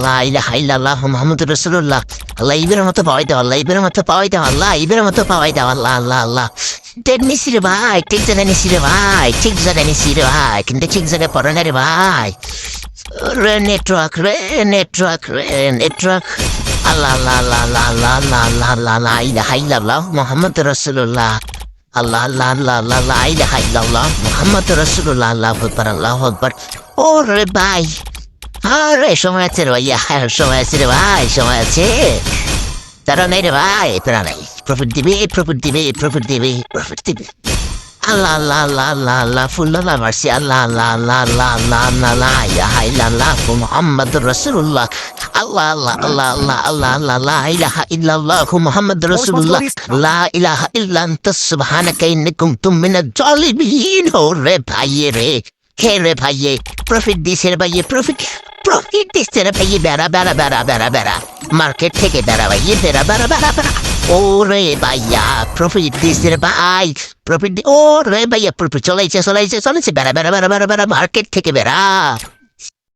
লা ইলাহা ইল্লাল্লাহ মুহাম্মাদুর রাসূলুল্লাহ। আল্লাহ ইবের মতো পাওয়াই দাও, আল্লাহ ইবের মতো পাওয়াই দাও, আল্লাহ ইবের মতো পাওয়াই দাও, আল্লাহ আল্লাহ আল্লাহ। নিছি রে ভাই, ঠিক জায়গায় নিছি রে ভাই, ঠিক জায়গায় নিছি রে ভাই, কিন্তু ঠিক জায়গায় পড়ে না রে ভাই। রে নেটওয়ার্ক রে নেটওয়ার্ক রে নেটওয়ার্ক। আল্লাহ আল্লাহ আল্লাহ আল্লাহ আল্লাহ আল্লাহ আল্লাহ আল্লাহ লা ইলাহা ইল্লাল্লাহ মুহাম্মাদুর রাসূলুল্লাহ। আল্লাহ আল্লাহ আল্লাহ আল্লাহ লা ইলাহা ইল্লাল্লাহ মুহাম্মাদুর রাসূলুল্লাহ। আল্লাহু আকবার আল্লাহু আকবার। ওরে ভাই, আরে সময় আছে রে ভাইয়া, সময় আছে রে ভাই, সময় আছে। তারা নাই রে ভাই, তারা নাই। প্রফিট দিবে, প্রফিট দিবে, প্রফিট দিবে, প্রফিট দিবে। আল্লাহ আল্লাহ আল্লাহ আল্লাহ আল্লাহ ফুল্লাহ মারছি। আল্লাহ আল্লাহ আল্লাহ আল্লাহ আল্লাহ আল্লাহ লা ইলাহা ইল্লাল্লাহ মুহাম্মাদুর রাসূলুল্লাহ। আল্লাহ আল্লাহ আল্লাহ আল্লাহ আল্লাহ আল্লাহ লা ইলাহা ইল্লাল্লাহ মুহাম্মাদুর রাসূলুল্লাহ। লা ইলাহা ইল্লা আনতা সুবহানাকা ইন্নী কুনতু মিনাজ জালিমিন। ওরে ভাইয়ে রে, হে রে ভাইয়ে, প্রফিট দিছে রে ভাইয়ে, প্রফিট প্রফিট দিচ্ছে রে ভাইয়ে। বেড়া বেড়া বেড়া বেড়া বেড়া, মার্কেট থেকে বেড়া ভাইয়ে, বেড়া বেড়া বেড়া বেড়া। ওরে ভাইয়া, প্রফিট দিচ্ছে রে ভাই, প্রফিট। ও রে ভাইয়া, প্রফিট চলাইছে চলাইছে চলেছে, বেড়া বেড়া বেড়া বেড়া বেড়া, মার্কেট থেকে বেড়া।